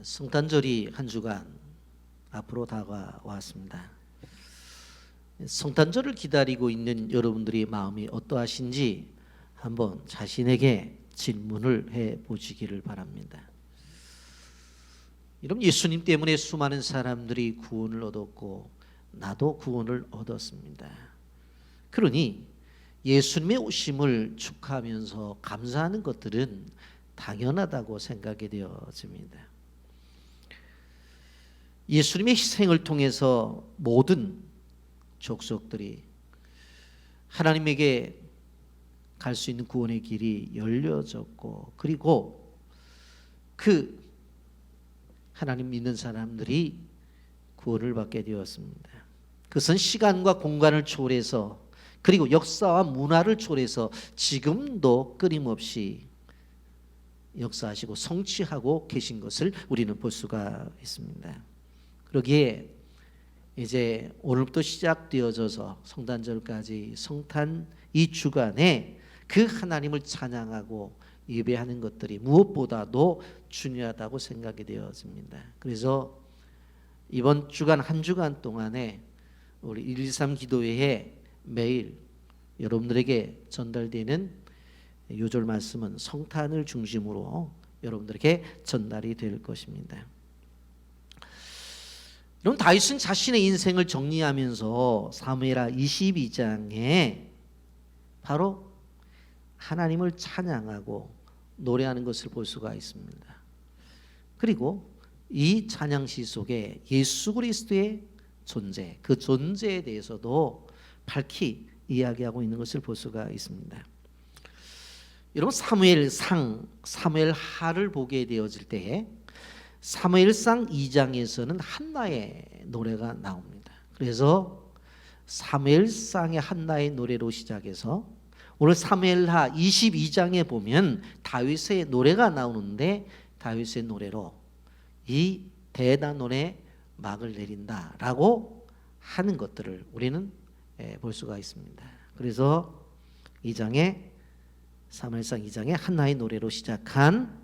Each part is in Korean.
성탄절이 한 주간 앞으로 다가왔습니다. 성탄절을 기다리고 있는 여러분들의 마음이 어떠하신지 한번 자신에게 질문을 해 보시기를 바랍니다. 여러분, 예수님 때문에 수많은 사람들이 구원을 얻었고 나도 구원을 얻었습니다. 그러니 예수님의 오심을 축하하면서 감사하는 것들은 당연하다고 생각이 되어집니다. 예수님의 희생을 통해서 모든 족속들이 하나님에게 갈 수 있는 구원의 길이 열려졌고, 그리고 그 하나님 믿는 사람들이 구원을 받게 되었습니다. 그것은 시간과 공간을 초월해서, 그리고 역사와 문화를 초월해서 지금도 끊임없이 역사하시고 성취하고 계신 것을 우리는 볼 수가 있습니다. 그러기에 이제 오늘부터 시작되어져서 성탄절까지 성탄 이 주간에 그 하나님을 찬양하고 예배하는 것들이 무엇보다도 중요하다고 생각이 되어집니다. 그래서 이번 주간 한 주간 동안에 우리 123 기도회에 매일 여러분들에게 전달되는 요절 말씀은 성탄을 중심으로 여러분들에게 전달이 될 것입니다. 여러분, 다윗은 자신의 인생을 정리하면서 사무엘하 22장에 바로 하나님을 찬양하고 노래하는 것을 볼 수가 있습니다. 그리고 이 찬양시 속에 예수 그리스도의 존재, 그 존재에 대해서도 밝히 이야기하고 있는 것을 볼 수가 있습니다. 여러분, 사무엘상, 사무엘하를 보게 되어질 때에 사무엘상 2장에서는 한나의 노래가 나옵니다. 그래서 사무엘상의 한나의 노래로 시작해서 오늘 사무엘하 22장에 보면 다윗의 노래가 나오는데, 다윗의 노래로 이 대단원의 막을 내린다라고 하는 것들을 우리는 볼 수가 있습니다. 그래서 2장에 사무엘상 2장에 한나의 노래로 시작한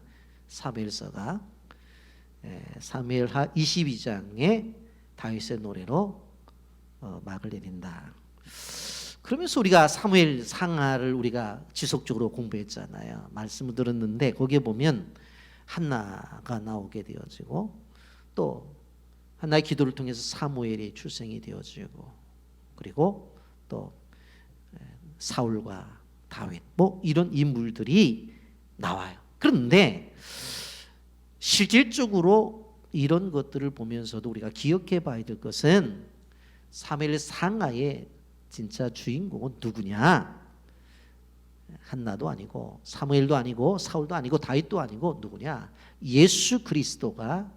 사무엘서가 사무엘하 22장에 다윗의 노래로 막을 내린다. 그러면서 우리가 사무엘 상하를 우리가 지속적으로 공부했잖아요. 말씀을 들었는데 거기에 보면 한나가 나오게 되어지고, 또 한나의 기도를 통해서 사무엘이 출생이 되어지고, 그리고 또 사울과 다윗, 뭐 이런 인물들이 나와요. 그런데 실질적으로 이런 것들을 보면서도 우리가 기억해 봐야 될 것은 사무엘 상하의 진짜 주인공은 누구냐? 한나도 아니고 사무엘도 아니고 사울도 아니고 다윗도 아니고 누구냐? 예수 그리스도가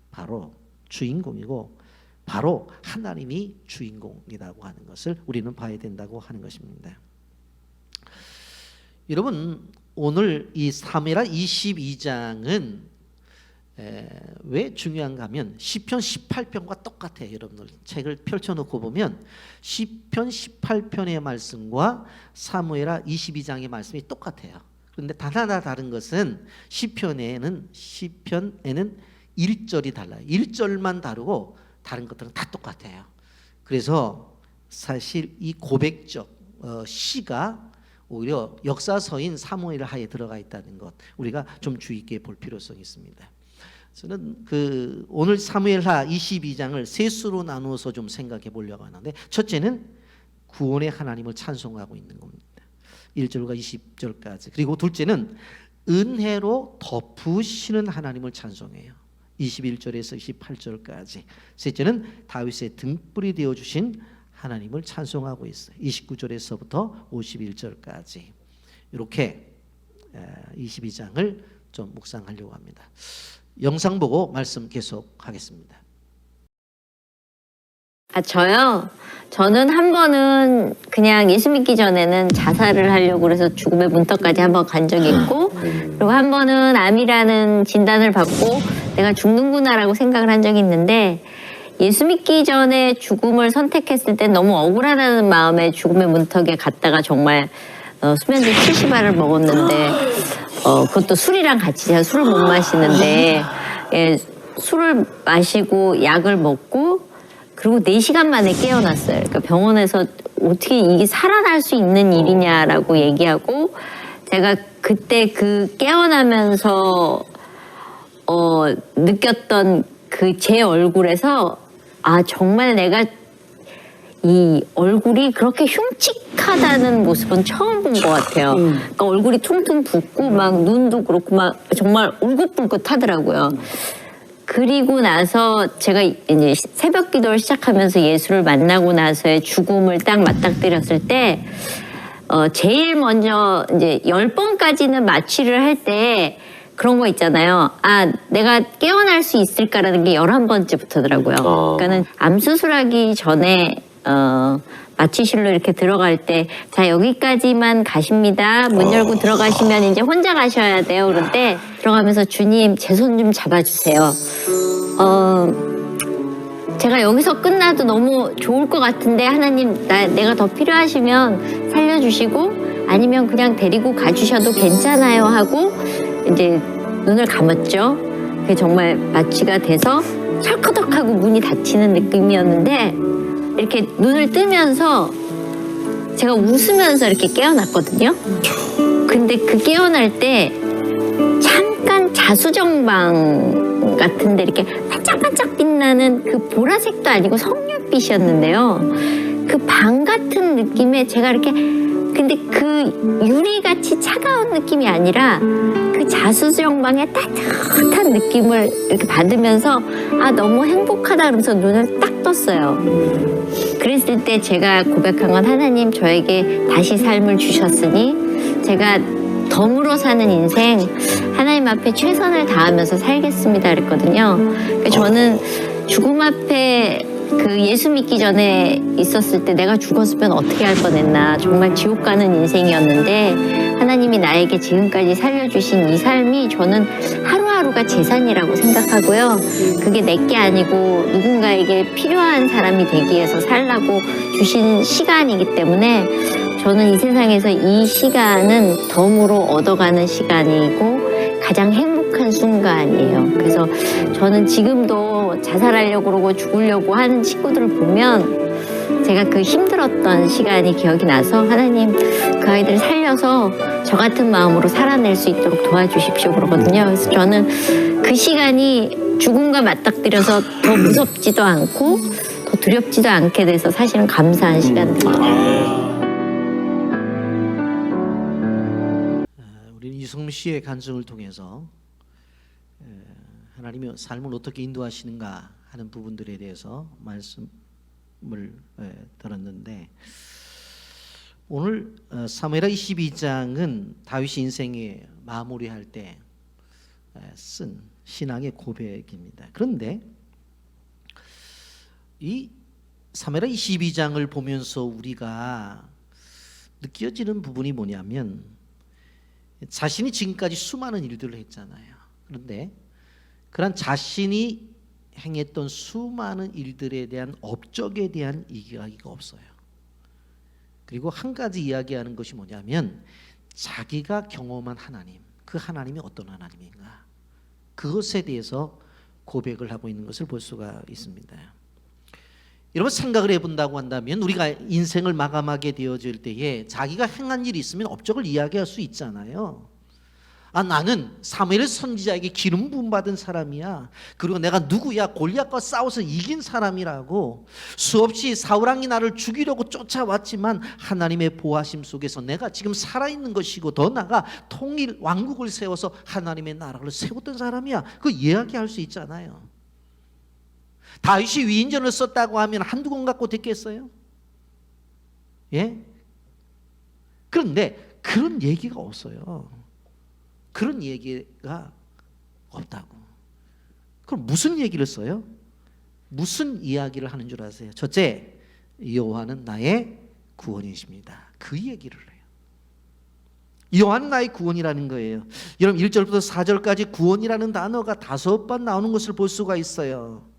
바로 주인공이고 바로 하나님이 주인공이라고 하는 것을 우리는 봐야 된다고 하는 것입니다. 여러분, 오늘 이 사무엘하 22장은 왜 중요한가 하면 시편 18편과 똑같아요. 여러분들 책을 펼쳐놓고 보면 시편 18편의 말씀과 사무엘하 22장의 말씀이 똑같아요. 그런데 단 하나 다른 것은 시편에는 1절이 달라요. 1절만 다르고 다른 것들은 다 똑같아요. 그래서 사실 이 고백적 시가 오히려 역사서인 사무엘하에 들어가 있다는 것, 우리가 좀 주의 있게 볼 필요성이 있습니다. 저는 오늘 사무엘하 22장을 세 수로 나누어서 좀 생각해 보려고 하는데, 첫째는 구원의 하나님을 찬송하고 있는 겁니다. 1절과 20절까지. 그리고 둘째는 은혜로 덮으시는 하나님을 찬송해요. 21절에서 28절까지. 셋째는 다윗의 등불이 되어주신 하나님을 찬송하고 있어요. 29절에서부터 51절까지. 이렇게 22장을 좀 묵상하려고 합니다. 영상 보고 말씀 계속하겠습니다. 저요? 저는 한 번은 그냥 예수 믿기 전에는 자살을 하려고 그래서 죽음의 문턱까지 한 번 간 적이 있고, 그리고 한 번은 암이라는 진단을 받고 내가 죽는구나라고 생각을 한 적이 있는데, 예수 믿기 전에 죽음을 선택했을 때 너무 억울하다는 마음에 죽음의 문턱에 갔다가 정말 수면제 70알을 먹었는데, 그것도 술이랑 같이, 제가 술을 못 마시는데 예, 술을 마시고 약을 먹고 그리고 4시간 만에 깨어났어요. 그러니까 병원에서 어떻게 이게 살아날 수 있는 일이냐라고 얘기하고 제가 그때 그 깨어나면서 느꼈던 그 제 얼굴에서 아 정말 내가 이 얼굴이 그렇게 흉측하다는 모습은 처음 본 것 같아요. 그러니까 얼굴이 퉁퉁 붓고 막 눈도 그렇고 막 정말 울긋불긋하더라고요. 그리고 나서 제가 이제 새벽 기도를 시작하면서 예수를 만나고 나서의 죽음을 딱 맞닥뜨렸을 때 제일 먼저 이제 10번까지는 마취를 할 때 그런 거 있잖아요. 아, 내가 깨어날 수 있을까라는 게 11번째부터더라고요. 그러니까는 암 수술하기 전에 마취실로 이렇게 들어갈 때, 자, 여기까지만 가십니다. 문 열고 들어가시면 이제 혼자 가셔야 돼요. 그럴 때 들어가면서 주님, 제 손 좀 잡아주세요. 제가 여기서 끝나도 너무 좋을 것 같은데, 하나님, 내가 더 필요하시면 살려주시고, 아니면 그냥 데리고 가주셔도 괜찮아요. 하고, 이제 눈을 감았죠. 그게 정말 마취가 돼서 철커덕하고 문이 닫히는 느낌이었는데, 이렇게 눈을 뜨면서 제가 웃으면서 이렇게 깨어났거든요. 근데 그 깨어날 때 잠깐 자수정방 같은데 이렇게 반짝반짝 빛나는 그 보라색도 아니고 석류빛이었는데요. 그 방 같은 느낌에 제가 이렇게 근데 그 유리같이 차가운 느낌이 아니라 그 자수정방의 따뜻한 느낌을 이렇게 받으면서 아 너무 행복하다 그러면서 눈을 딱 떴어요. 그랬을 때 제가 고백한 건 하나님 저에게 다시 삶을 주셨으니 제가 덤으로 사는 인생 하나님 앞에 최선을 다하면서 살겠습니다 그랬거든요. 그러니까 저는 죽음 앞에 그 예수 믿기 전에 있었을 때 내가 죽었으면 어떻게 할 뻔했나 정말 지옥 가는 인생이었는데 하나님이 나에게 지금까지 살려주신 이 삶이 저는 하루하루가 재산이라고 생각하고요. 그게 내게 아니고 누군가에게 필요한 사람이 되기 위해서 살라고 주신 시간이기 때문에 저는 이 세상에서 이 시간은 덤으로 얻어가는 시간이고 가장 행복한 순간이에요. 그래서 저는 지금도 자살하려고 그러고 죽으려고 하는 친구들을 보면 제가 그 힘들었던 시간이 기억이 나서 하나님 그 아이들을 살려서 저 같은 마음으로 살아낼 수 있도록 도와주십시오 그러거든요. 그래서 저는 그 시간이 죽음과 맞닥뜨려서 더 무섭지도 않고 더 두렵지도 않게 돼서 사실은 감사한 시간들이에요. 우리는 이성미 씨의 간증을 통해서 하나님이 삶을 어떻게 인도하시는가 하는 부분들에 대해서 말씀을 들었는데 오늘 사무엘하 22장은 다윗이 인생에 마무리할 때 쓴 신앙의 고백입니다. 그런데 이 사무엘하 22장을 보면서 우리가 느껴지는 부분이 뭐냐면 자신이 지금까지 수많은 일들을 했잖아요. 그런데 그런 자신이 행했던 수많은 일들에 대한 업적에 대한 이야기가 없어요. 그리고 한 가지 이야기하는 것이 뭐냐면 자기가 경험한 하나님, 그 하나님이 어떤 하나님인가 그것에 대해서 고백을 하고 있는 것을 볼 수가 있습니다. 여러분 생각을 해본다고 한다면 우리가 인생을 마감하게 되어질 때에 자기가 행한 일이 있으면 업적을 이야기할 수 있잖아요. 아 나는 사무엘 선지자에게 기름 부음 받은 사람이야. 그리고 내가 누구야 골리앗과 싸워서 이긴 사람이라고 수없이 사울왕이 나를 죽이려고 쫓아왔지만 하나님의 보호하심 속에서 내가 지금 살아있는 것이고 더 나아가 통일 왕국을 세워서 하나님의 나라를 세웠던 사람이야. 그 이야기할 수 있잖아요. 다윗이 위인전을 썼다고 하면 한두 권 갖고 됐겠어요? 예? 그런데 그런 얘기가 없어요. 그런 얘기가 없다고. 그럼 무슨 얘기를 써요? 무슨 이야기를 하는 줄 아세요? 첫째, 여호와는 나의 구원이십니다. 그 얘기를 해요. 여호와는 나의 구원이라는 거예요. 여러분 1절부터 4절까지 구원이라는 단어가 5번 나오는 것을 볼 수가 있어요.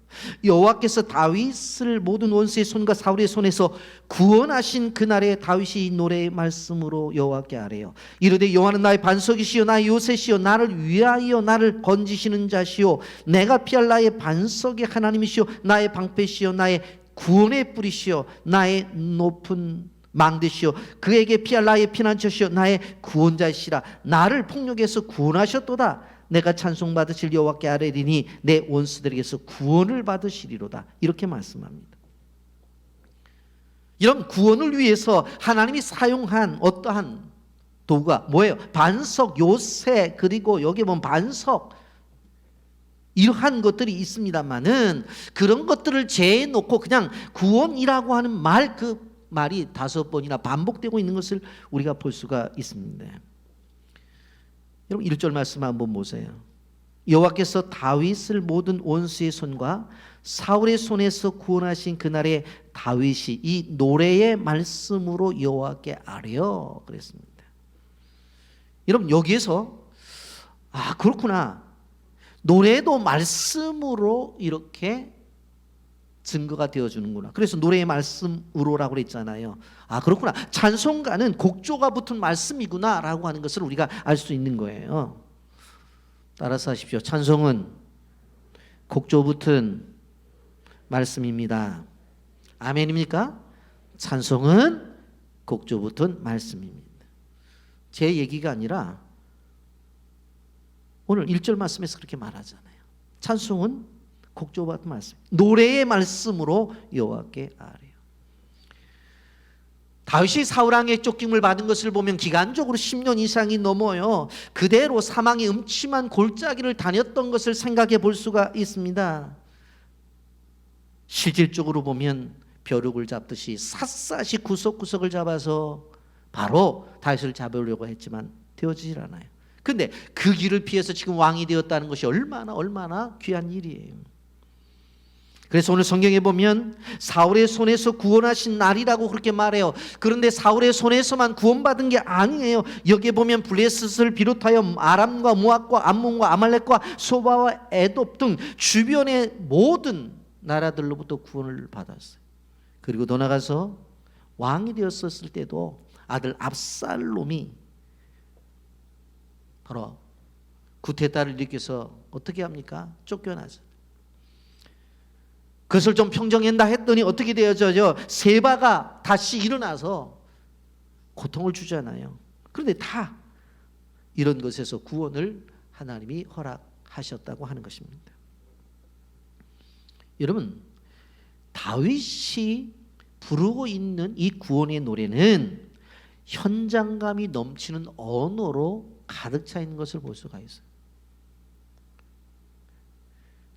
여호와께서 다윗을 모든 원수의 손과 사울의 손에서 구원하신 그날에 다윗이 이 노래의 말씀으로 여호와께 아뢰요. 이르되 여호와는 나의 반석이시요 나의 요새시요 나를 위하여 나를 건지시는 자시요 내가 피할 나의 반석의 하나님이시요 나의 방패시요 나의 구원의 뿌리시요 나의 높은 망대시요 그에게 피할 나의 피난처시요 나의 구원자시라. 나를 폭력에서 구원하셨도다. 내가 찬송받으실 여호와께 아뢰리니 내 원수들에게서 구원을 받으시리로다. 이렇게 말씀합니다. 이런 구원을 위해서 하나님이 사용한 어떠한 도구가 뭐예요? 반석, 요새, 그리고 여기 보면 반석, 이러한 것들이 있습니다만은 그런 것들을 제해놓고 그냥 구원이라고 하는 말, 그 말이 5번이나 반복되고 있는 것을 우리가 볼 수가 있습니다. 여러분 1절 말씀 한번 보세요. 여호와께서 다윗을 모든 원수의 손과 사울의 손에서 구원하신 그날에 다윗이 이 노래의 말씀으로 여호와께 아뢰어 그랬습니다. 여러분 여기에서 그렇구나, 노래도 말씀으로 이렇게 증거가 되어주는구나. 그래서 노래의 말씀으로라고 그랬잖아요. 그렇구나, 찬송가는 곡조가 붙은 말씀이구나 라고 하는 것을 우리가 알 수 있는 거예요. 따라서 하십시오. 찬송은 곡조 붙은 말씀입니다. 아멘입니까? 찬송은 곡조 붙은 말씀입니다. 제 얘기가 아니라 오늘 1절 말씀에서 그렇게 말하잖아요. 찬송은 곡조 같은 말씀, 노래의 말씀으로 여호와께 아뢰요. 다윗이 사울왕의 쫓김을 받은 것을 보면 기간적으로 10년 이상이 넘어요. 그대로 사망의 음침한 골짜기를 다녔던 것을 생각해 볼 수가 있습니다. 실질적으로 보면 벼룩을 잡듯이 샅샅이 구석구석을 잡아서 바로 다윗을 잡으려고 했지만 되어지질 않아요. 근데 그 길을 피해서 지금 왕이 되었다는 것이 얼마나 귀한 일이에요. 그래서 오늘 성경에 보면 사울의 손에서 구원하신 날이라고 그렇게 말해요. 그런데 사울의 손에서만 구원받은 게 아니에요. 여기에 보면 블레셋을 비롯하여 아람과 모압과 암몬과 아말렉과 소바와 에돔 등 주변의 모든 나라들로부터 구원을 받았어요. 그리고 더 나가서 왕이 되었을 때도 아들 압살롬이 바로 구테타를 일으켜서 어떻게 합니까? 쫓겨나죠. 그것을 좀 평정한다 했더니 어떻게 되어져요? 세바가 다시 일어나서 고통을 주잖아요. 그런데 다 이런 것에서 구원을 하나님이 허락하셨다고 하는 것입니다. 여러분, 다윗이 부르고 있는 이 구원의 노래는 현장감이 넘치는 언어로 가득 차 있는 것을 볼 수가 있어요.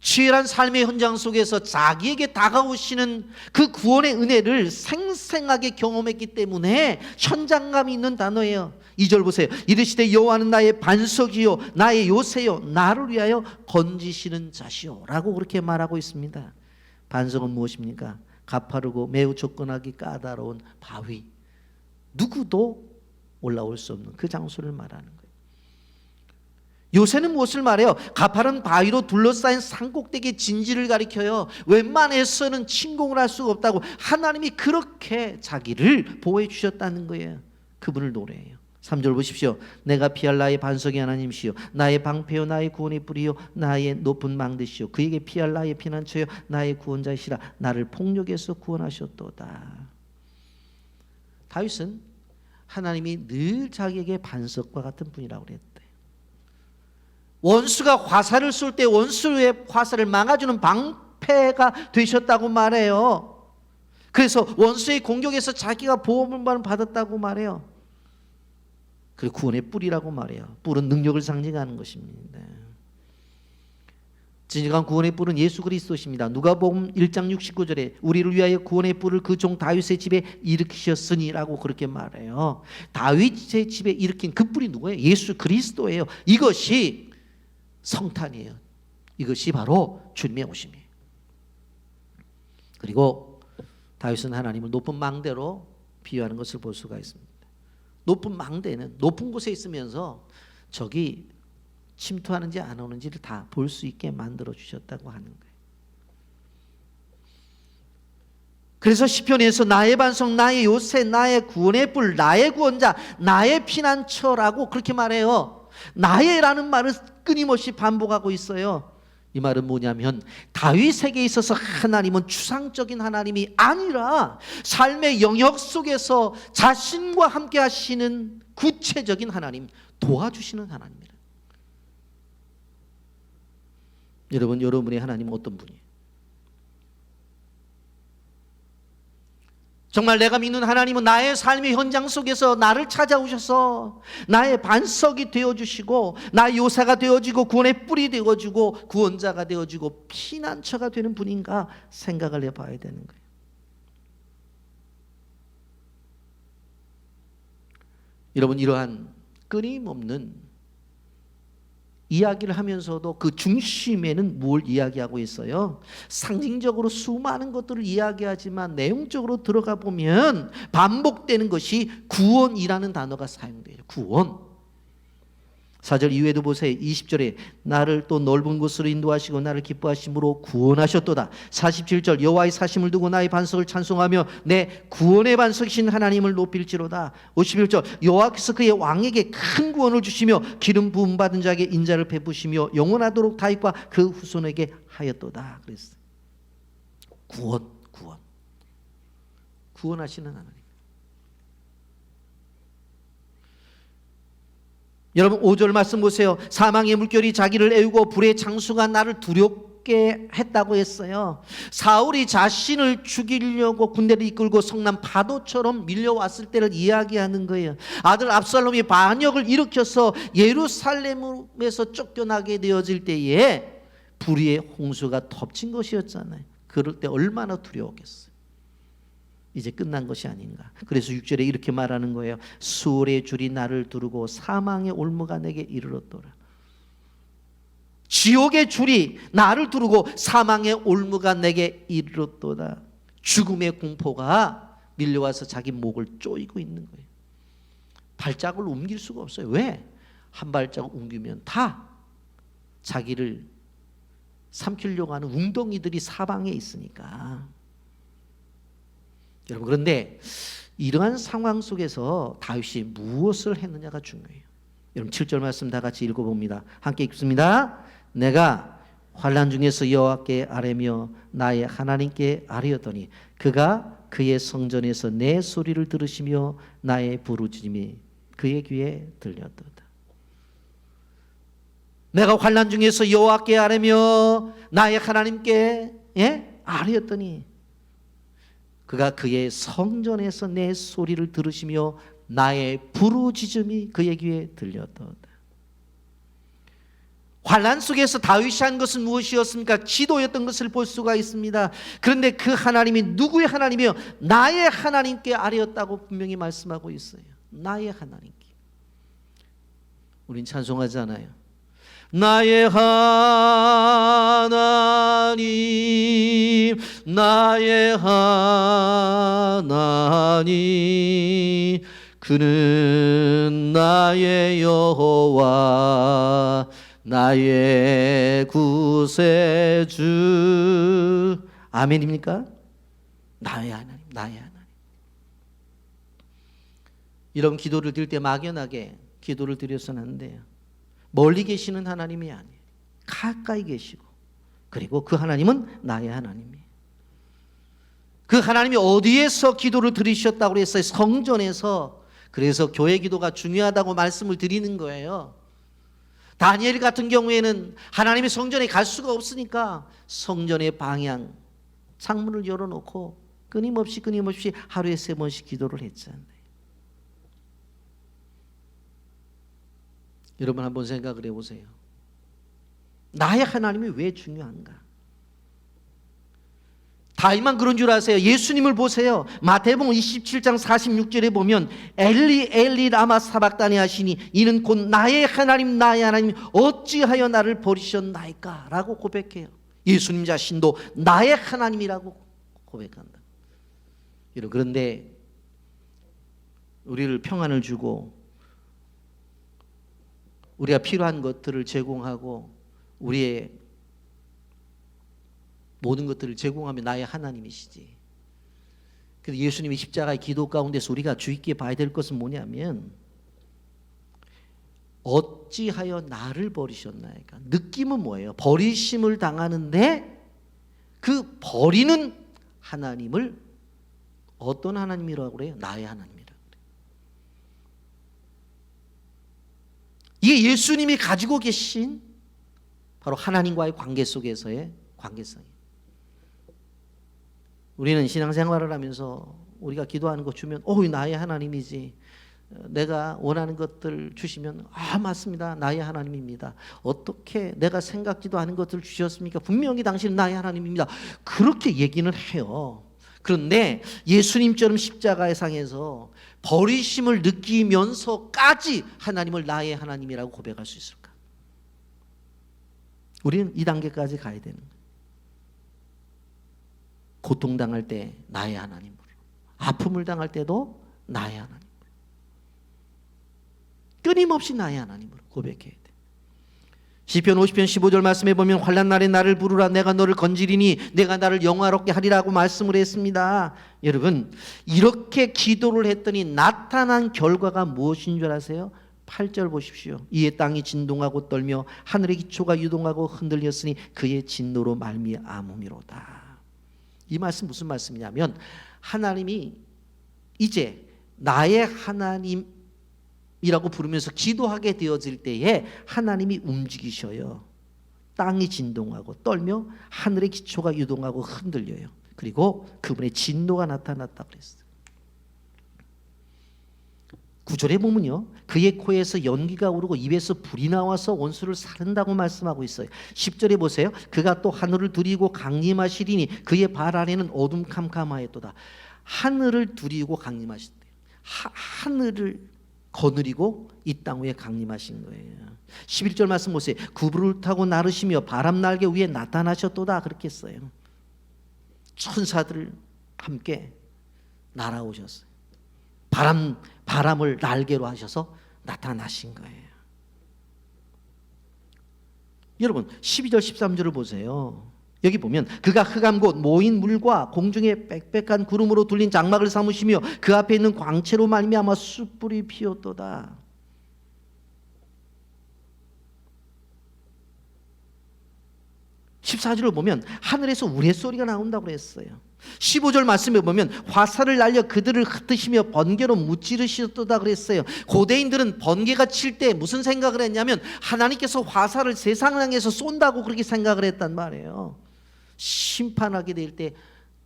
치열한 삶의 현장 속에서 자기에게 다가오시는 그 구원의 은혜를 생생하게 경험했기 때문에 현장감이 있는 단어예요. 2절 보세요. 이르시되 여호와는 나의 반석이요 나의 요새요 나를 위하여 건지시는 자시요 라고 그렇게 말하고 있습니다. 반석은 무엇입니까? 가파르고 매우 접근하기 까다로운 바위, 누구도 올라올 수 없는 그 장소를 말하는 거예요. 요새는 무엇을 말해요? 가파른 바위로 둘러싸인 산꼭대기의 진지를 가리켜요. 웬만해서는 침공을 할 수가 없다고 하나님이 그렇게 자기를 보호해 주셨다는 거예요. 그분을 노래해요. 3절 보십시오. 내가 피할 나의 반석이 하나님이시요 나의 방패요 나의 구원의 뿌리요 나의 높은 망대시요 그에게 피할 나의 피난처요 나의 구원자이시라. 나를 폭력에서 구원하셨도다. 다윗은 하나님이 늘 자기에게 반석과 같은 분이라고 그랬대. 원수가 화살을 쏠 때 원수의 화살을 막아주는 방패가 되셨다고 말해요. 그래서 원수의 공격에서 자기가 보호를 받았다고 말해요. 그리고 구원의 뿔이라고 말해요. 뿔은 능력을 상징하는 것입니다. 진정한 구원의 뿔은 예수 그리스도십니다. 누가복음 1장 69절에 우리를 위하여 구원의 뿔을 그 종 다윗의 집에 일으키셨으니 라고 그렇게 말해요. 다윗의 집에 일으킨 그 뿔이 누구예요? 예수 그리스도예요. 이것이 성탄이에요. 이것이 바로 주님의 오심이에요. 그리고 다윗은 하나님을 높은 망대로 비유하는 것을 볼 수가 있습니다. 높은 망대는 높은 곳에 있으면서 적이 침투하는지 안 오는지를 다 볼 수 있게 만들어 주셨다고 하는 거예요. 그래서 시편에서 나의 반석, 나의 요새, 나의 구원의 뿔, 나의 구원자, 나의 피난처라고 그렇게 말해요. 나의라는 말을 끊임없이 반복하고 있어요. 이 말은 뭐냐면 다윗에게 있어서 하나님은 추상적인 하나님이 아니라 삶의 영역 속에서 자신과 함께 하시는 구체적인 하나님, 도와주시는 하나님입니다. 여러분, 여러분의 하나님은 어떤 분이에요? 정말 내가 믿는 하나님은 나의 삶의 현장 속에서 나를 찾아오셔서 나의 반석이 되어주시고 나의 요새가 되어지고 구원의 뿔이 되어주고 구원자가 되어주고 피난처가 되는 분인가 생각을 해봐야 되는 거예요. 여러분, 이러한 끊임없는 이야기를 하면서도 그 중심에는 뭘 이야기하고 있어요? 상징적으로 수많은 것들을 이야기하지만 내용적으로 들어가 보면 반복되는 것이 구원이라는 단어가 사용돼요. 구원. 4절 이후에도 보세요. 20절에 나를 또 넓은 곳으로 인도하시고 나를 기뻐하심으로 구원하셨도다. 47절 여호와의 사심을 두고 나의 반석을 찬송하며 내 구원의 반석이신 하나님을 높일지로다. 51절 여호와께서 그의 왕에게 큰 구원을 주시며 기름 부음 받은 자에게 인자를 베푸시며 영원하도록 다윗과 그 후손에게 하였도다. 그랬어요. 구원하시는 하나님. 여러분 5절 말씀 보세요. 사망의 물결이 자기를 애우고 불의 장수가 나를 두렵게 했다고 했어요. 사울이 자신을 죽이려고 군대를 이끌고 성남 파도처럼 밀려왔을 때를 이야기하는 거예요. 아들 압살롬이 반역을 일으켜서 예루살렘에서 쫓겨나게 되어질 때에 불의의 홍수가 덮친 것이었잖아요. 그럴 때 얼마나 두려웠겠어요. 이제 끝난 것이 아닌가. 그래서 6절에 이렇게 말하는 거예요. 수월의 줄이 나를 두르고 사망의 올무가 내게 이르렀더라. 지옥의 줄이 나를 두르고 사망의 올무가 내게 이르렀도다. 죽음의 공포가 밀려와서 자기 목을 쪼이고 있는 거예요. 발자국을 옮길 수가 없어요. 왜? 한 발자국 옮기면 다 자기를 삼키려고 하는 웅덩이들이 사방에 있으니까. 여러분, 그런데 이러한 상황 속에서 다윗이 무엇을 했느냐가 중요해요. 여러분 7절 말씀 다 같이 읽어봅니다. 함께 읽습니다. 내가 환난 중에서 여호와께 아뢰며 나의 하나님께 아뢰었더니 그가 그의 성전에서 내 소리를 들으시며 나의 부르짖음이 그의 귀에 들렸도다. 내가 환난 중에서 여호와께 아뢰며 나의 하나님께 아뢰었더니 그가 그의 성전에서 내 소리를 들으시며 나의 부르짖음이 그의 귀에 들렸도다. 환난 속에서 다윗이 한 것은 무엇이었습니까? 기도였던 것을 볼 수가 있습니다. 그런데 그 하나님이 누구의 하나님이요? 나의 하나님께 아뢰었다고 분명히 말씀하고 있어요. 나의 하나님께. 우린 찬송하잖아요. 나의 하나님, 나의 하나님, 그는 나의 여호와, 나의 구세주. 아멘입니까? 나의 하나님, 나의 하나님. 이런 기도를 드릴 때 막연하게 기도를 드려서는 안 돼요. 멀리 계시는 하나님이 아니에요. 가까이 계시고, 그리고 그 하나님은 나의 하나님이에요. 그 하나님이 어디에서 기도를 들으셨다고 했어요? 성전에서. 그래서 교회 기도가 중요하다고 말씀을 드리는 거예요. 다니엘 같은 경우에는 하나님의 성전에 갈 수가 없으니까 성전의 방향, 창문을 열어놓고 끊임없이 하루에 3번씩 기도를 했잖아요. 여러분 한번 생각을 해보세요. 나의 하나님이 왜 중요한가? 다윗만 그런 줄 아세요? 예수님을 보세요. 마태복음 27장 46절에 보면 엘리 엘리 라마 사박다니 하시니 이는 곧 나의 하나님 나의 하나님 어찌하여 나를 버리셨나이까 라고 고백해요. 예수님 자신도 나의 하나님이라고 고백한다. 여러분, 그런데 우리를 평안을 주고 우리가 필요한 것들을 제공하고 우리의 모든 것들을 제공하면 나의 하나님이시지. 그래서 예수님이 십자가의 기도 가운데서 우리가 주의 깊게 봐야 될 것은 뭐냐면 어찌하여 나를 버리셨나이까. 느낌은 뭐예요? 버리심을 당하는데 그 버리는 하나님을 어떤 하나님이라고 그래요? 나의 하나님이라고 그래요. 이게 예수님이 가지고 계신 바로 하나님과의 관계 속에서의 관계성이에요. 우리는 신앙생활을 하면서 우리가 기도하는 거 주면 나의 하나님이지, 내가 원하는 것들 주시면 맞습니다, 나의 하나님입니다. 어떻게 내가 생각지도 않은 것들을 주셨습니까? 분명히 당신은 나의 하나님입니다. 그렇게 얘기는 해요. 그런데 예수님처럼 십자가의 상에서 버리심을 느끼면서까지 하나님을 나의 하나님이라고 고백할 수 있을까? 우리는 이 단계까지 가야 되는 거예요. 고통당할 때 나의 하나님으로, 아픔을 당할 때도 나의 하나님, 끊임없이 나의 하나님으로 고백해야 돼. 시편 50편 15절 말씀에 보면 환난 날에 나를 부르라, 내가 너를 건지리니 내가 나를 영화롭게 하리라고 말씀을 했습니다. 여러분, 이렇게 기도를 했더니 나타난 결과가 무엇인 줄 아세요? 8절 보십시오. 이에 땅이 진동하고 떨며 하늘의 기초가 유동하고 흔들렸으니 그의 진노로 말미암음이로다. 이 말씀 무슨 말씀이냐면 하나님이 이제 나의 하나님이라고 부르면서 기도하게 되어질 때에 하나님이 움직이셔요. 땅이 진동하고 떨며 하늘의 기초가 유동하고 흔들려요. 그리고 그분의 진노가 나타났다 그랬어요. 9절에 보면요, 그의 코에서 연기가 오르고 입에서 불이 나와서 원수를 사른다고 말씀하고 있어요. 10절에 보세요. 그가 또 하늘을 두리고 강림하시리니 그의 발 아래는 어둠 캄캄하였도다. 하늘을 두리고 강림하신대요. 하늘을 거느리고 이 땅 위에 강림하신 거예요. 11절 말씀 보세요. 구부를 타고 나르시며 바람 날개 위에 나타나셨도다 그렇게 했어요. 천사들 함께 날아오셨어요. 바람을 날개로 하셔서 나타나신 거예요. 여러분 12절 13절을 보세요. 여기 보면 그가 흑암 곧 모인 물과 공중에 빽빽한 구름으로 둘린 장막을 삼으시며 그 앞에 있는 광채로 말미암아 숯불이 피었도다. 14절을 보면 하늘에서 우레소리가 나온다고 그랬어요. 15절 말씀에 보면 화살을 날려 그들을 흩으시며 번개로 무찌르셨도다 그랬어요. 고대인들은 번개가 칠 때 무슨 생각을 했냐면 하나님께서 화살을 세상을 향해서 쏜다고 그렇게 생각을 했단 말이에요. 심판하게 될 때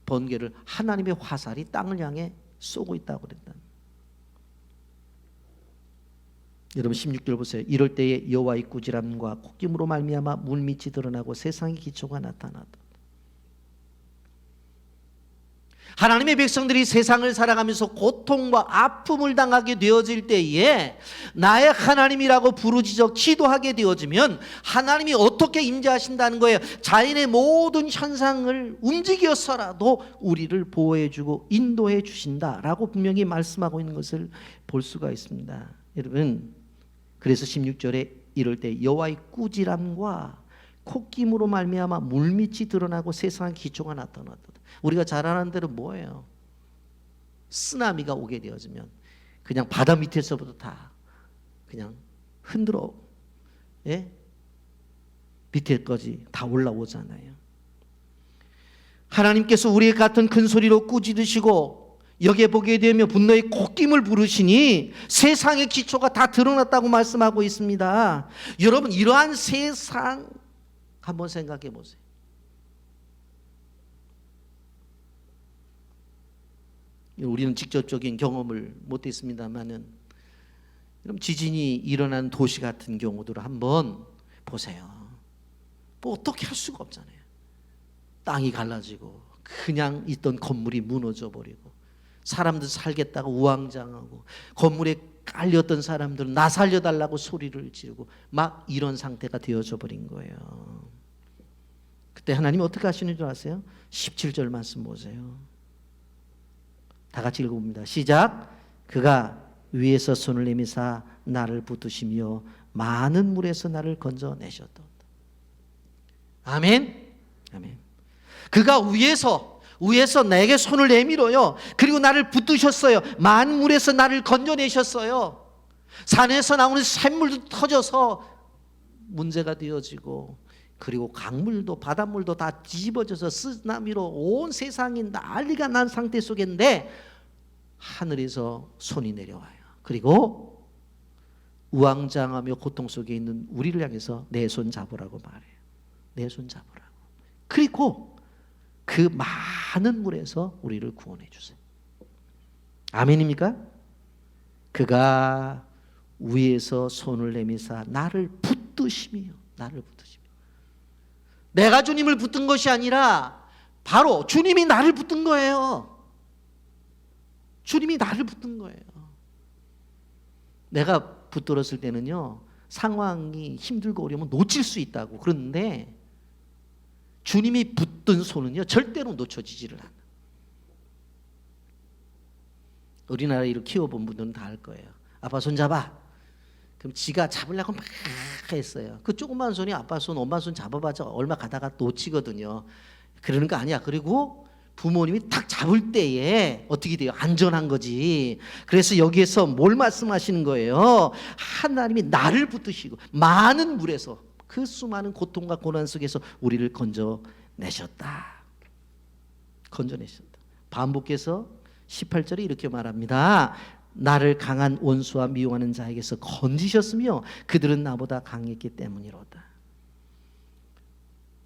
번개를 하나님의 화살이 땅을 향해 쏘고 있다고 그랬다. 여러분 16절 보세요. 이럴 때에 여호와의 꾸지람과 콧김으로 말미암아 물밑이 드러나고 세상의 기초가 나타났다. 하나님의 백성들이 세상을 살아가면서 고통과 아픔을 당하게 되어질 때에 나의 하나님이라고 부르짖어 기도하게 되어지면 하나님이 어떻게 임재하신다는 거예요. 자연의 모든 현상을 움직여서라도 우리를 보호해주고 인도해 주신다라고 분명히 말씀하고 있는 것을 볼 수가 있습니다. 여러분, 그래서 16절에 이럴 때 여호와의 꾸지람과 콧김으로 말미암아 물밑이 드러나고 세상의 기초가 나타났다. 우리가 잘 아는 대로 뭐예요? 쓰나미가 오게 되어지면 그냥 바다 밑에서부터 다 그냥 흔들어, 밑에까지 다 올라오잖아요. 하나님께서 우리의 같은 큰 소리로 꾸짖으시고 여기에 보게 되면 분노의 콧김을 부르시니 세상의 기초가 다 드러났다고 말씀하고 있습니다. 여러분, 이러한 세상 한번 생각해 보세요. 우리는 직접적인 경험을 못했습니다만은 여러분, 지진이 일어난 도시 같은 경우들을 한번 보세요. 뭐 어떻게 할 수가 없잖아요. 땅이 갈라지고 그냥 있던 건물이 무너져 버리고 사람들 살겠다고 우왕좌왕하고 건물에 깔렸던 사람들은 나 살려달라고 소리를 지르고 막 이런 상태가 되어져 버린 거예요. 그때 하나님이 어떻게 하시는 줄 아세요? 17절 말씀 보세요. 다 같이 읽어봅니다. 시작. 그가 위에서 손을 내미사 나를 붙드시며 많은 물에서 나를 건져내셨다. 아멘. 아멘. 그가 위에서 위에서 내게 손을 내밀어요. 그리고 나를 붙드셨어요. 만물에서 나를 건져내셨어요. 산에서 나오는 샘물도 터져서 문제가 되어지고, 그리고 강물도 바닷물도 다 뒤집어져서 쓰나미로 온 세상이 난리가 난 상태 속인데 하늘에서 손이 내려와요. 그리고 우왕좌왕하며 고통 속에 있는 우리를 향해서 내 손 잡으라고 말해요. 내 손 잡으라고. 그리고 그 많은 물에서 우리를 구원해 주세요. 아멘입니까? 그가 위에서 손을 내미사 나를 붙드시며, 나를 붙드시며. 내가 주님을 붙든 것이 아니라 바로 주님이 나를 붙든 거예요. 주님이 나를 붙든 거예요. 내가 붙들었을 때는요, 상황이 힘들고 어려우면 놓칠 수 있다고. 그런데 주님이 붙든 손은요, 절대로 놓쳐지지를 않아. 우리나라 이를 키워본 분들은 다 알 거예요. 아빠 손 잡아. 그럼 지가 잡으려고 막 했어요. 그 조그만 손이 아빠 손, 엄마 손 잡아봐서 얼마 가다가 놓치거든요. 그러는 거 아니야. 그리고 부모님이 탁 잡을 때에 어떻게 돼요? 안전한 거지. 그래서 여기에서 뭘 말씀하시는 거예요? 하나님이 나를 붙드시고 많은 물에서, 그 수많은 고통과 고난 속에서 우리를 건져내셨다. 건져내셨다. 반복해서 18절에 이렇게 말합니다. 나를 강한 원수와 미워하는 자에게서 건지셨으며 그들은 나보다 강했기 때문이로다.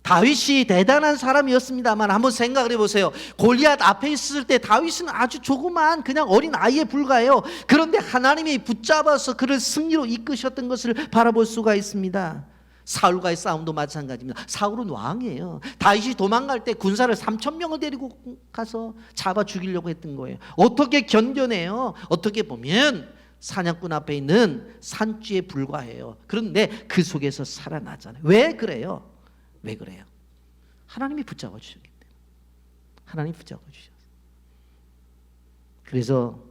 다윗이 대단한 사람이었습니다만 한번 생각을 해보세요. 골리앗 앞에 있을 때 다윗은 아주 조그만 그냥 어린 아이에 불과해요. 그런데 하나님이 붙잡아서 그를 승리로 이끄셨던 것을 바라볼 수가 있습니다. 사울과의 싸움도 마찬가지입니다. 사울은 왕이에요. 다윗이 도망갈 때 군사를 3,000명을 데리고 가서 잡아 죽이려고 했던 거예요. 어떻게 견뎌내요? 어떻게 보면 사냥꾼 앞에 있는 산쥐에 불과해요. 그런데 그 속에서 살아나잖아요. 왜 그래요? 왜 그래요? 하나님이 붙잡아 주셨기 때문에. 하나님이 붙잡아 주셨어요. 그래서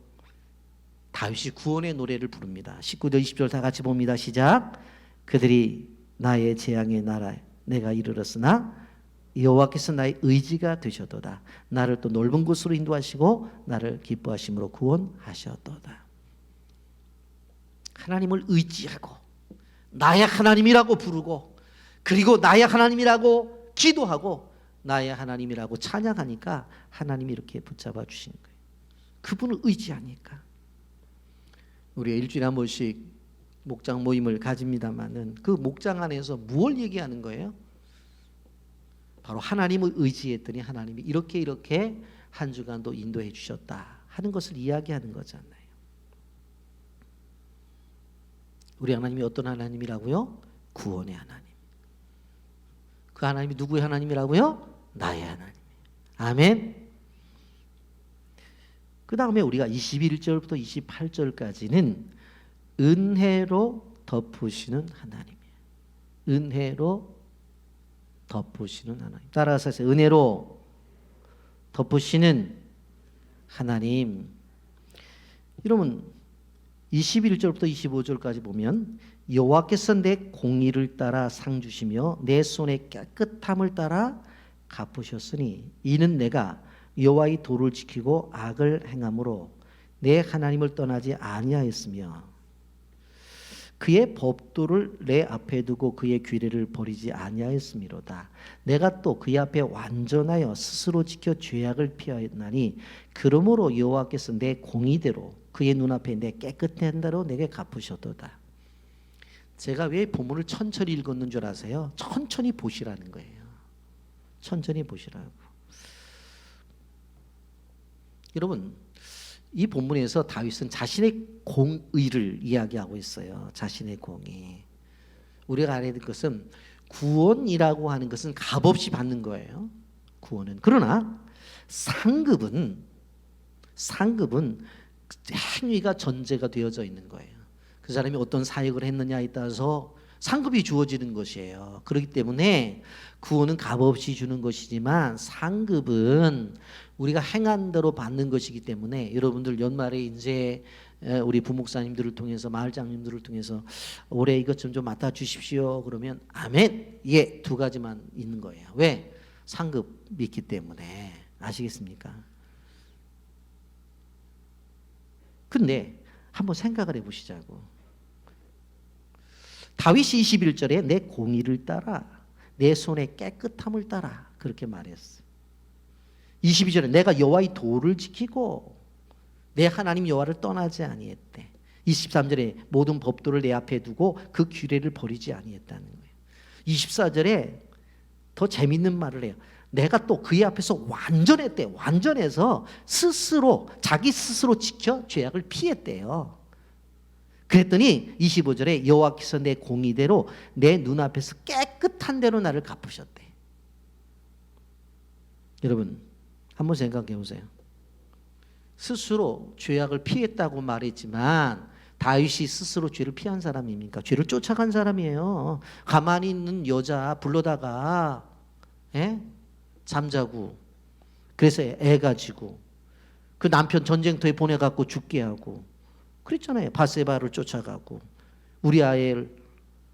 다윗이 구원의 노래를 부릅니다. 19절 20절 다 같이 봅니다. 시작. 그들이 나의 재앙의 나라에 내가 이르렀으나 여호와께서 나의 의지가 되셨도다. 나를 또 넓은 곳으로 인도하시고 나를 기뻐하심으로 구원하셨도다. 하나님을 의지하고 나의 하나님이라고 부르고, 그리고 나의 하나님이라고 기도하고 나의 하나님이라고 찬양하니까 하나님이 이렇게 붙잡아 주신 거예요. 그분을 의지하니까. 우리가 일주일에 한 번씩 목장 모임을 가집니다마는 그 목장 안에서 무엇을 얘기하는 거예요? 바로 하나님을 의지했더니 하나님이 이렇게 한 주간도 인도해 주셨다 하는 것을 이야기하는 거잖아요. 우리 하나님이 어떤 하나님이라고요? 구원의 하나님. 그 하나님이 누구의 하나님이라고요? 나의 하나님. 아멘. 그 다음에 우리가 21절부터 28절까지는 은혜로 덮으시는 하나님이에요. 은혜로 덮으시는 하나님. 따라서 하세요. 은혜로 덮으시는 하나님. 여러분 21절부터 25절까지 보면 여호와께서 내 공의를 따라 상 주시며 내 손의 깨끗함을 따라 갚으셨으니 이는 내가 여호와의 도를 지키고 악을 행함으로 내 하나님을 떠나지 아니하였으며 그의 법도를 내 앞에 두고 그의 규례를 버리지 아니하였음이로다. 내가 또 그의 앞에 완전하여 스스로 지켜 죄악을 피하였나니 그러므로 여호와께서 내 공의대로 그의 눈앞에 내 깨끗한 대로 내게 갚으셨도다. 제가 왜 본문을 천천히 읽었는 줄 아세요? 천천히 보시라는 거예요. 천천히 보시라고. 여러분 이 본문에서 다윗은 자신의 공의를 이야기하고 있어요. 자신의 공의. 우리가 알아야 될 것은 구원이라고 하는 것은 값없이 받는 거예요. 구원은. 그러나 상급은 행위가 전제가 되어져 있는 거예요. 그 사람이 어떤 사역을 했느냐에 따라서 상급이 주어지는 것이에요. 그렇기 때문에 구원은 값없이 주는 것이지만 상급은 우리가 행한 대로 받는 것이기 때문에 여러분들 연말에 이제 우리 부목사님들을 통해서 마을장님들을 통해서 올해 이것 좀 맡아주십시오. 그러면 아멘. 예, 두 가지만 있는 거예요. 왜? 상급이 있기 때문에. 아시겠습니까? 근데 한번 생각을 해보시자고. 다윗이 21절에 내 공의를 따라 내 손의 깨끗함을 따라 그렇게 말했어요. 22절에 내가 여호와의 도를 지키고 내 하나님 여호와를 떠나지 아니했대. 23절에 모든 법도를 내 앞에 두고 그 규례를 버리지 아니했다는 거예요. 24절에 더 재밌는 말을 해요. 내가 또 그의 앞에서 완전했대. 완전해서 스스로 자기 스스로 지켜 죄악을 피했대요. 그랬더니 25절에 여호와께서 내 공의대로 내 눈앞에서 깨끗한 대로 나를 갚으셨대. 여러분 한번 생각해 보세요. 스스로 죄악을 피했다고 말했지만 다윗이 스스로 죄를 피한 사람입니까? 죄를 쫓아간 사람이에요. 가만히 있는 여자 불러다가 잠자고 그래서 애 가지고 그 남편 전쟁터에 보내갖고 죽게 하고 그랬잖아요. 바세바를 쫓아가고 우리아엘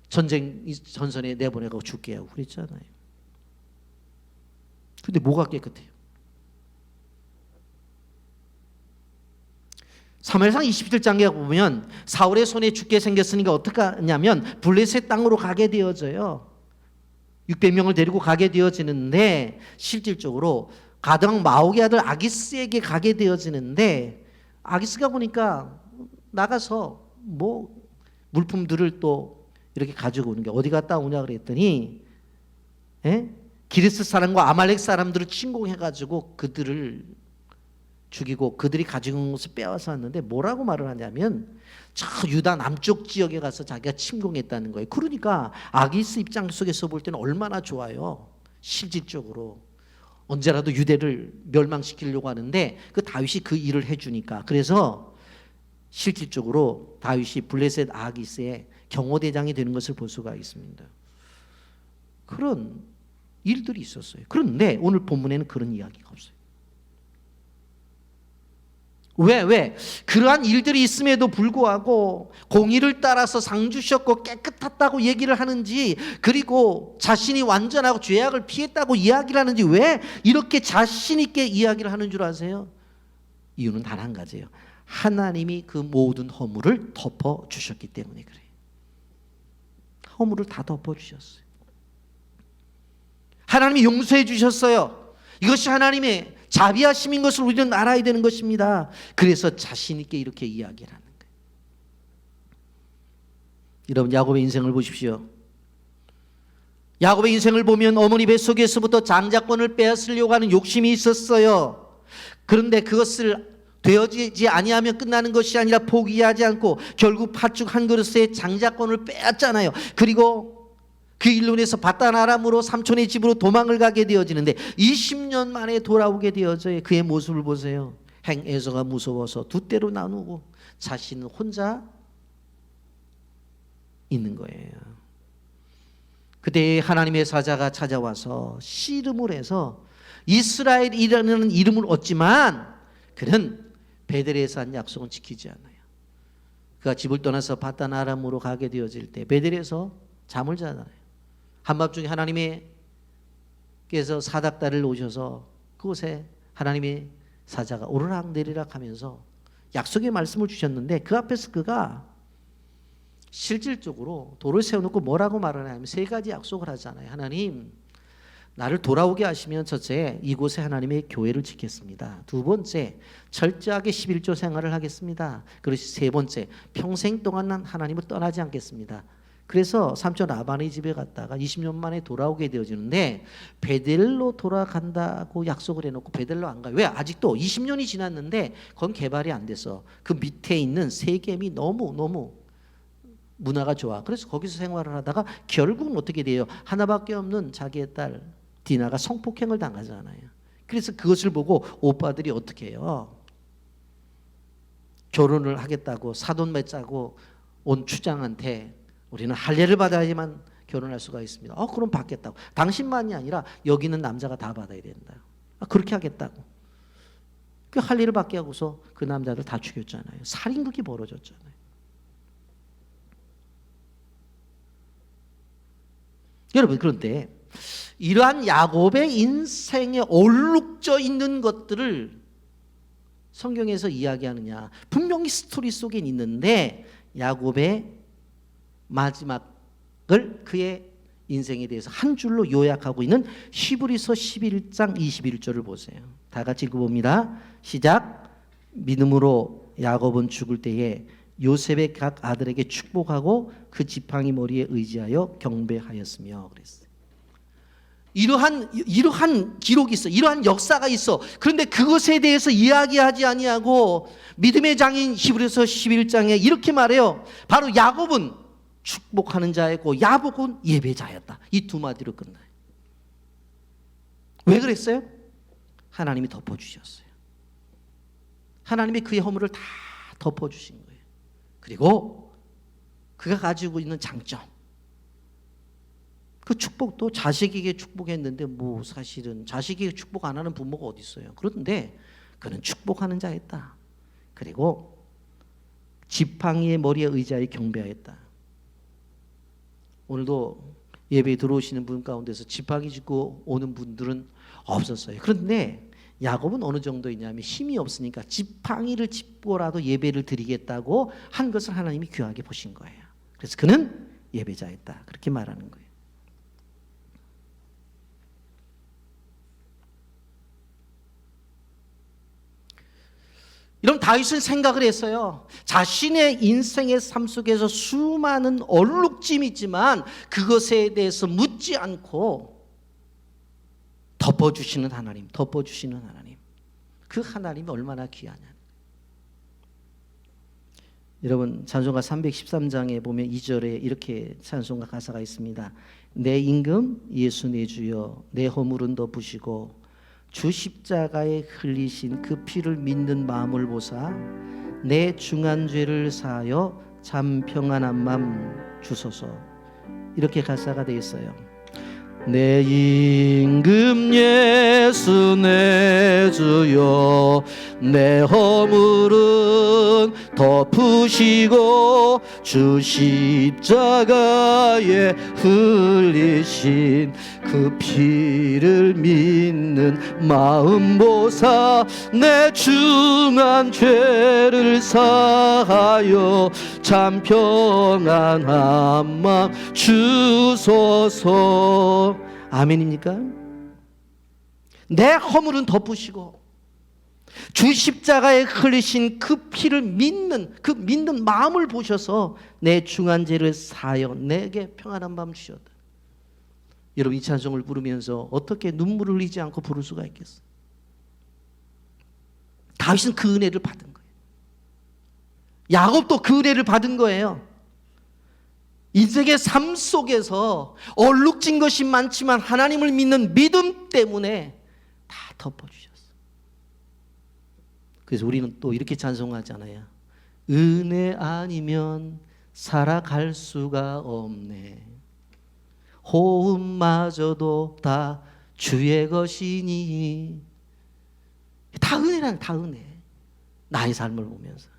전선에 내보내고 죽게 하고 그랬잖아요. 근데 뭐가 깨끗해요? 사무엘상 27장에 보면 사울의 손에 죽게 생겼으니까 어떻게 하냐면 블레셋 땅으로 가게 되어져요. 600명을 데리고 가게 되어지는데 실질적으로 가드왕 마옥의 아들 아기스에게 가게 되어지는데 아기스가 보니까 나가서 뭐 물품들을 또 이렇게 가지고 오는 게 어디 갔다 오냐 그랬더니 기르스 사람과 아말렉 사람들을 침공해가지고 그들을 죽이고 그들이 가지고 온 것을 빼앗아 왔는데 뭐라고 말을 하냐면 저 유다 남쪽 지역에 가서 자기가 침공했다는 거예요. 그러니까 아기스 입장 속에서 볼 때는 얼마나 좋아요. 실질적으로 언제라도 유대를 멸망시키려고 하는데 그 다윗이 그 일을 해주니까 그래서 실질적으로 다윗이 블레셋 아기스의 경호대장이 되는 것을 볼 수가 있습니다. 그런 일들이 있었어요. 그런데 오늘 본문에는 그런 이야기가 없어요. 왜? 그러한 일들이 있음에도 불구하고 공의를 따라서 상 주셨고 깨끗했다고 얘기를 하는지 그리고 자신이 완전하고 죄악을 피했다고 이야기를 하는지 왜 이렇게 자신 있게 이야기를 하는 줄 아세요? 이유는 단 한 가지예요. 하나님이 그 모든 허물을 덮어주셨기 때문에 그래요. 허물을 다 덮어주셨어요. 하나님이 용서해 주셨어요. 이것이 하나님의 자비하심인 것을 우리는 알아야 되는 것입니다. 그래서 자신 있게 이렇게 이야기를 하는 거예요. 여러분 야곱의 인생을 보십시오. 야곱의 인생을 보면 어머니 뱃속에서부터 장자권을 빼앗으려고 하는 욕심이 있었어요. 그런데 그것을 되어지지 아니하면 끝나는 것이 아니라 포기하지 않고 결국 팥죽 한 그릇에 장자권을 빼앗잖아요. 그리고 그 일로 인해서 바단 아람으로 삼촌의 집으로 도망을 가게 되어지는데 20년 만에 돌아오게 되어져요. 그의 모습을 보세요. 행에서가 무서워서 두 때로 나누고 자신은 혼자 있는 거예요. 그때 하나님의 사자가 찾아와서 씨름을 해서 이스라엘이라는 이름을 얻지만 그는 베델에서 한 약속은 지키지 않아요. 그가 집을 떠나서 바단 아람으로 가게 되어질 때 베델에서 잠을 자잖아요. 한밤중에 하나님께서 사닥다리를 오셔서 그곳에 하나님의 사자가 오르락 내리락 하면서 약속의 말씀을 주셨는데 그 앞에서 그가 실질적으로 돌을 세워놓고 뭐라고 말을 하냐면 세 가지 약속을 하잖아요. 하나님 나를 돌아오게 하시면 첫째 이곳에 하나님의 교회를 지켰습니다. 두 번째 철저하게 11조 생활을 하겠습니다. 그리고 세 번째 평생 동안 난 하나님을 떠나지 않겠습니다. 그래서 삼촌 라반의 집에 갔다가 20년 만에 돌아오게 되어지는데 베델로 돌아간다고 약속을 해놓고 베델로 안 가요. 왜? 아직도 20년이 지났는데 그건 개발이 안 돼서 그 밑에 있는 세겜이 너무 문화가 좋아. 그래서 거기서 생활을 하다가 결국은 어떻게 돼요? 하나밖에 없는 자기의 딸 디나가 성폭행을 당하잖아요. 그래서 그것을 보고 오빠들이 어떻게 해요? 결혼을 하겠다고 사돈 맺자고 온 추장한테 우리는 할례를 받아야지만 결혼할 수가 있습니다. 그럼 받겠다고. 당신만이 아니라 여기 있는 남자가 다 받아야 된다. 그렇게 하겠다고. 그 할례를 받게 하고서 그 남자들 다 죽였잖아요. 살인극이 벌어졌잖아요. 여러분 그런데 이러한 야곱의 인생에 얼룩져 있는 것들을 성경에서 이야기하느냐? 분명히 스토리 속에 있는데 야곱의 마지막을 그의 인생에 대해서 한 줄로 요약하고 있는 히브리서 11장 21절을 보세요. 다 같이 읽어봅니다. 시작. 믿음으로 야곱은 죽을 때에 요셉의 각 아들에게 축복하고 그 지팡이 머리에 의지하여 경배하였으며 그랬어요. 이러한 기록이 있어. 이러한 역사가 있어. 그런데 그것에 대해서 이야기하지 아니하고 믿음의 장인 히브리서 11장에 이렇게 말해요. 바로 야곱은 축복하는 자였고 야곱은 예배자였다. 이 두 마디로 끝나요. 왜 그랬어요? 하나님이 덮어주셨어요. 하나님이 그의 허물을 다 덮어주신 거예요. 그리고 그가 가지고 있는 장점, 그 축복도 자식에게 축복했는데 뭐 사실은 자식에게 축복 안 하는 부모가 어디 있어요. 그런데 그는 축복하는 자였다. 그리고 지팡이의 머리에 의지하여 경배하였다. 오늘도 예배에 들어오시는 분 가운데서 지팡이 짚고 오는 분들은 없었어요. 그런데 야곱은 어느 정도이냐면 힘이 없으니까 지팡이를 짚고라도 예배를 드리겠다고 한 것을 하나님이 귀하게 보신 거예요. 그래서 그는 예배자였다. 그렇게 말하는 거예요. 이런 다윗은 생각을 했어요. 자신의 인생의 삶 속에서 수많은 얼룩짐이 있지만 그것에 대해서 묻지 않고 덮어주시는 하나님, 덮어주시는 하나님. 그 하나님이 얼마나 귀하냐. 여러분 찬송가 313장에 보면 2절에 이렇게 찬송가 가사가 있습니다. 내 임금 예수 내 주여 내 허물은 덮으시고 주 십자가에 흘리신 그 피를 믿는 마음을 보사 내 중한 죄를 사하여 참 평안한 마음 주소서. 이렇게 가사가 되어 있어요. 내 임금 예수 내 주여 내 허물은 덮으시고 주 십자가에 흘리신 그 피를 믿는 마음 보사 내 중한 죄를 사하여 참 평안한 마음 주소서. 아멘입니까? 내 허물은 덮으시고 주 십자가에 흘리신 그 피를 믿는 그 믿는 마음을 보셔서 내 중한 죄를 사하여 내게 평안한 마음 주셨다. 여러분 이 찬송을 부르면서 어떻게 눈물을 흘리지 않고 부를 수가 있겠어요? 다윗은 그 은혜를 받은 거예요. 야곱도 그 은혜를 받은 거예요. 인생의 삶 속에서 얼룩진 것이 많지만 하나님을 믿는 믿음 때문에 다 덮어주셨어요. 그래서 우리는 또 이렇게 찬송하잖아요. 은혜 아니면 살아갈 수가 없네. 호흡마저도 다 주의 것이니. 다 은혜란 다 은혜. 나의 삶을 보면서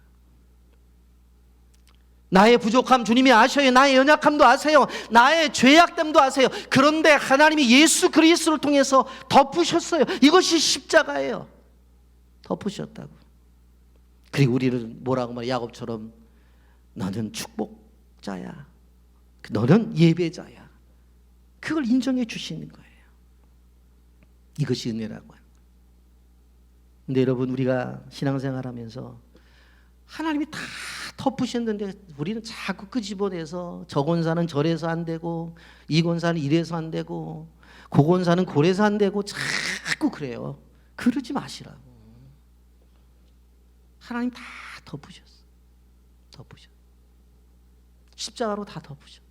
나의 부족함 주님이 아셔요. 나의 연약함도 아세요. 나의 죄악됨도 아세요. 그런데 하나님이 예수 그리스도를 통해서 덮으셨어요. 이것이 십자가예요. 덮으셨다고. 그리고 우리는 뭐라고 말해? 야곱처럼 너는 축복자야. 너는 예배자야. 그걸 인정해 주시는 거예요. 이것이 은혜라고 하는. 근데 여러분 우리가 신앙생활하면서 하나님이 다 덮으셨는데 우리는 자꾸 끄집어내서 저 권사는 저래서 안 되고 이 권사는 이래서 안 되고 그 권사는 고래서 안 되고 자꾸 그래요. 그러지 마시라고. 하나님 다 덮으셨어. 덮으셨어. 십자가로 다 덮으셨다.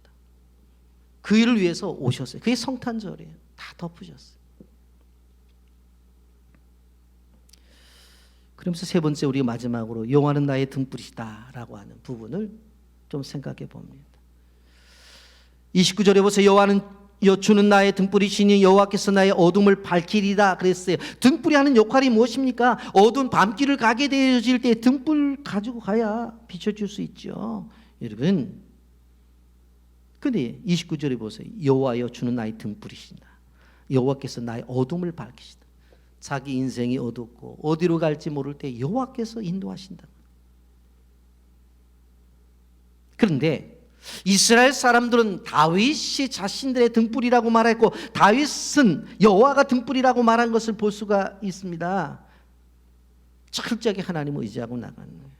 그 일을 위해서 오셨어요. 그게 성탄절이에요. 다 덮으셨어요. 그러면서 세 번째 우리가 마지막으로 여호와는 나의 등불이시다 라고 하는 부분을 좀 생각해 봅니다. 29절에 보세요. 주는 나의 등불이시니 여호와께서 나의 어둠을 밝히리다 그랬어요. 등불이 하는 역할이 무엇입니까? 어두운 밤길을 가게 되어질 때 등불 가지고 가야 비춰줄 수 있죠. 여러분 근데 29절에 보세요. 여호와여 주는 나의 등불이시다. 여호와께서 나의 어둠을 밝히시다. 자기 인생이 어둡고 어디로 갈지 모를 때 여호와께서 인도하신다. 그런데 이스라엘 사람들은 다윗이 자신들의 등불이라고 말했고 다윗은 여호와가 등불이라고 말한 것을 볼 수가 있습니다. 철저하게 하나님을 의지하고 나가는 거예요.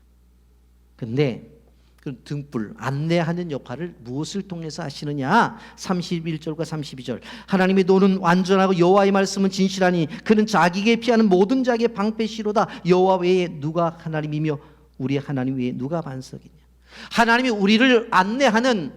그런데 그 등불 안내하는 역할을 무엇을 통해서 하시느냐? 31절과 32절. 하나님의 도는 완전하고 여호와의 말씀은 진실하니 그는 자기에게 피하는 모든 자에게 방패시로다. 여호와 외에 누가 하나님이며 우리 하나님 외에 누가 반석이냐? 하나님이 우리를 안내하는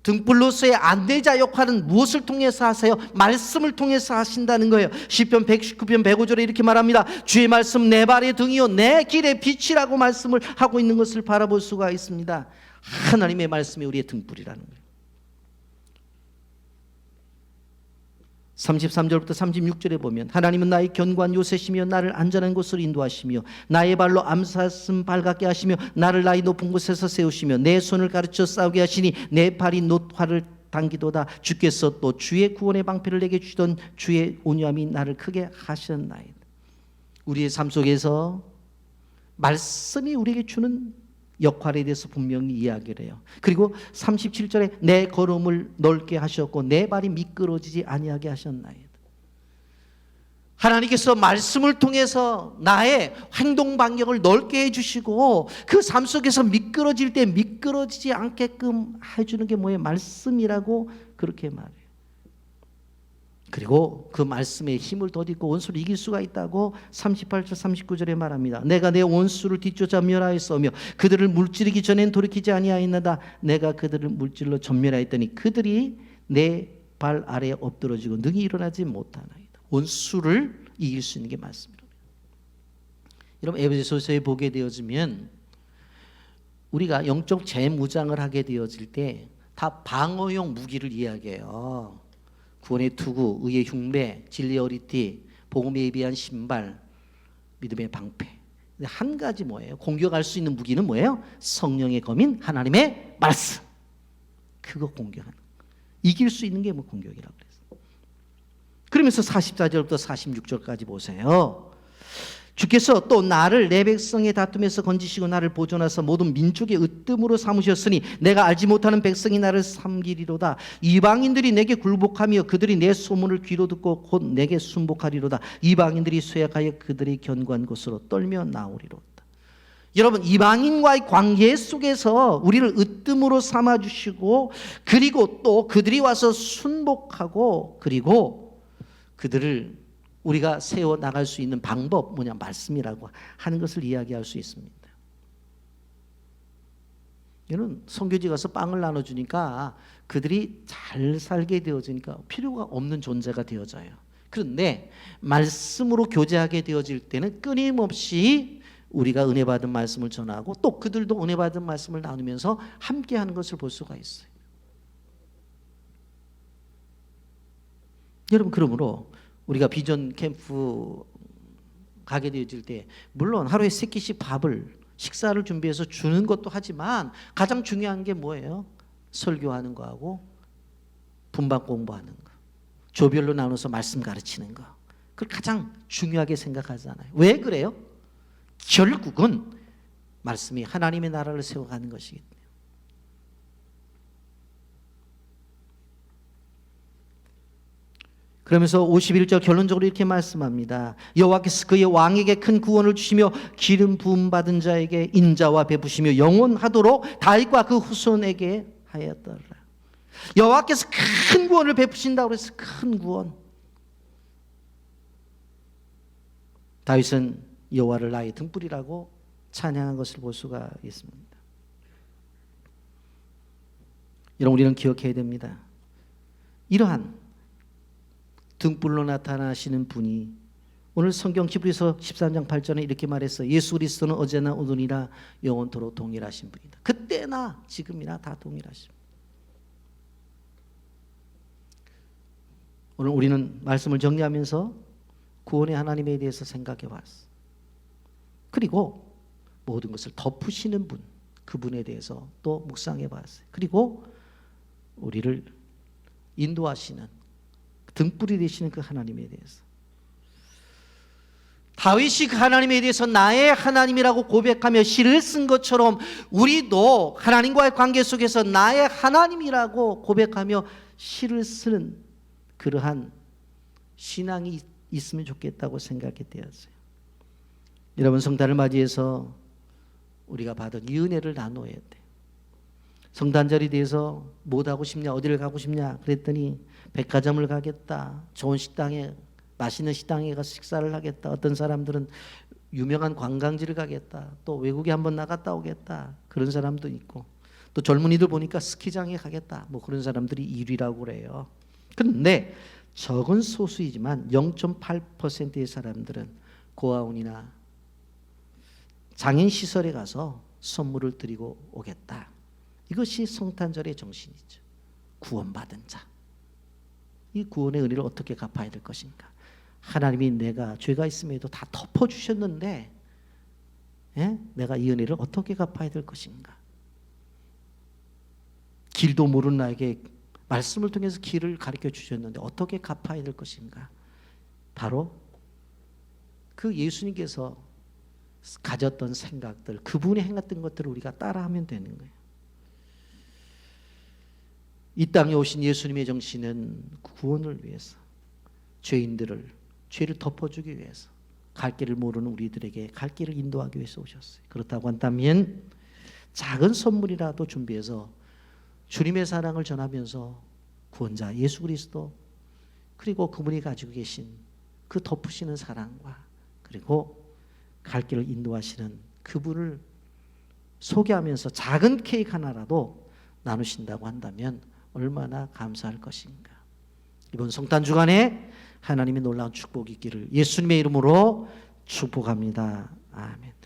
등불로서의 안내자 역할은 무엇을 통해서 하세요? 말씀을 통해서 하신다는 거예요. 시편 119편 105절에 이렇게 말합니다. 주의 말씀 내 발의 등이요 내 길의 빛이라고 말씀을 하고 있는 것을 바라볼 수가 있습니다. 하나님의 말씀이 우리의 등불이라는 거예요. 33절부터 36절에 보면 하나님은 나의 견고한 요새시며 나를 안전한 곳으로 인도하시며 나의 발로 암사슴 발갛게 하시며 나를 나의 높은 곳에서 세우시며 내 손을 가르쳐 싸우게 하시니 내 팔이 놋활을 당기도다. 주께서 또 주의 구원의 방패를 내게 주시던 주의 온유함이 나를 크게 하셨나이다. 우리의 삶 속에서 말씀이 우리에게 주는 역할에 대해서 분명히 이야기를 해요. 그리고 37절에 내 걸음을 넓게 하셨고 내 발이 미끄러지지 아니하게 하셨나이다. 하나님께서 말씀을 통해서 나의 행동 반경을 넓게 해주시고 그 삶 속에서 미끄러질 때 미끄러지지 않게끔 해주는 게 뭐예요? 말씀이라고 그렇게 말해요. 그리고 그 말씀에 힘을 덧입고 원수를 이길 수가 있다고 38절 39절에 말합니다. 내가 내 원수를 뒤쫓아 멸하였으며 그들을 물찌르기 전엔 돌이키지 아니하였나다. 내가 그들을 물질러 전멸하였더니 그들이 내 발 아래에 엎드러지고 능히 일어나지 못하나이다. 원수를 이길 수 있는 게 말씀입니다. 여러분 에베소서에 보게 되어지면 우리가 영적 재무장을 하게 되어질 때 다 방어용 무기를 이야기해요. 구원의 투구, 의의 흉배, 진리의 어리띠, 복음에 예비한 신발, 믿음의 방패. 근데 한 가지 뭐예요? 공격할 수 있는 무기는 뭐예요? 성령의 검인 하나님의 말씀. 그거 공격하는 거. 이길 수 있는 게 뭐 공격이라고 그랬어요. 그러면서 44절부터 46절까지 보세요. 주께서 또 나를 내 백성의 다툼에서 건지시고 나를 보존하사 모든 민족의 으뜸으로 삼으셨으니 내가 알지 못하는 백성이 나를 섬기리로다. 이방인들이 내게 굴복하며 그들이 내 소문을 귀로 듣고 곧 내게 순복하리로다. 이방인들이 쇠약하여 그들의 견고한 곳으로 떨며 나오리로다. 여러분 이방인과의 관계 속에서 우리를 으뜸으로 삼아주시고 그리고 또 그들이 와서 순복하고 그리고 그들을 우리가 세워 나갈 수 있는 방법 뭐냐? 말씀이라고 하는 것을 이야기할 수 있습니다. 여러분 선교지 가서 빵을 나눠주니까 그들이 잘 살게 되어지니까 필요가 없는 존재가 되어져요. 그런데 말씀으로 교제하게 되어질 때는 끊임없이 우리가 은혜 받은 말씀을 전하고 또 그들도 은혜 받은 말씀을 나누면서 함께하는 것을 볼 수가 있어요. 여러분 그러므로 우리가 비전 캠프 가게 되어질 때 물론 하루에 3끼씩 밥을 식사를 준비해서 주는 것도 하지만 가장 중요한 게 뭐예요? 설교하는 거하고 분반 공부하는 거, 조별로 나눠서 말씀 가르치는 거, 그걸 가장 중요하게 생각하잖아요. 왜 그래요? 결국은 말씀이 하나님의 나라를 세워가는 것이기 때문에. 그러면서 51절 결론적으로 이렇게 말씀합니다. 여호와께서 그의 왕에게 큰 구원을 주시며 기름 부음 받은 자에게 인자와 베푸시며 영원하도록 다윗과 그 후손에게 하였더라. 여호와께서 큰 구원을 베푸신다고 해서 큰 구원. 다윗은 여호와를 나의 등불이라고 찬양한 것을 볼 수가 있습니다. 여러분 우리는 기억해야 됩니다. 이러한 등불로 나타나시는 분이 오늘 성경 히브리서 13장 8절에 이렇게 말했어요. 예수 그리스도는 어제나 오늘이나 영원토록 동일하신 분이다. 그때나 지금이나 다 동일하십니다. 오늘 우리는 말씀을 정리하면서 구원의 하나님에 대해서 생각해 봤어요. 그리고 모든 것을 덮으시는 분, 그분에 대해서 또 묵상해 봤어요. 그리고 우리를 인도하시는 등불이 되시는 그 하나님에 대해서. 다윗이 그 하나님에 대해서 나의 하나님이라고 고백하며 시를 쓴 것처럼 우리도 하나님과의 관계 속에서 나의 하나님이라고 고백하며 시를 쓰는 그러한 신앙이 있으면 좋겠다고 생각이 되었어요. 여러분, 성탄을 맞이해서 우리가 받은 이 은혜를 나눠야 돼. 성탄절에 대해서 뭐 하고 싶냐, 어디를 가고 싶냐 그랬더니 백화점을 가겠다, 좋은 식당에, 맛있는 식당에 가서 식사를 하겠다, 어떤 사람들은 유명한 관광지를 가겠다, 또 외국에 한번 나갔다 오겠다, 그런 사람도 있고, 또 젊은이들 보니까 스키장에 가겠다, 뭐 그런 사람들이 1위라고 그래요. 그런데 적은 소수이지만 0.8%의 사람들은 고아원이나 장애인 시설에 가서 선물을 드리고 오겠다. 이것이 성탄절의 정신이죠. 구원받은 자. 이 구원의 은혜를 어떻게 갚아야 될 것인가? 하나님이 내가 죄가 있음에도 다 덮어주셨는데, 내가 이 은혜를 어떻게 갚아야 될 것인가? 길도 모르는 나에게 말씀을 통해서 길을 가르쳐 주셨는데 어떻게 갚아야 될 것인가? 바로 그 예수님께서 가졌던 생각들, 그분이 행했던 것들을 우리가 따라하면 되는 거예요. 이 땅에 오신 예수님의 정신은 구원을 위해서, 죄를 덮어주기 위해서, 갈 길을 모르는 우리들에게 갈 길을 인도하기 위해서 오셨어요. 그렇다고 한다면 작은 선물이라도 준비해서 주님의 사랑을 전하면서 구원자 예수 그리스도, 그리고 그분이 가지고 계신 그 덮으시는 사랑과, 그리고 갈 길을 인도하시는 그분을 소개하면서 작은 케이크 하나라도 나누신다고 한다면 얼마나 감사할 것인가. 이번 성탄 주간에 하나님의 놀라운 축복이 있기를 예수님의 이름으로 축복합니다. 아멘.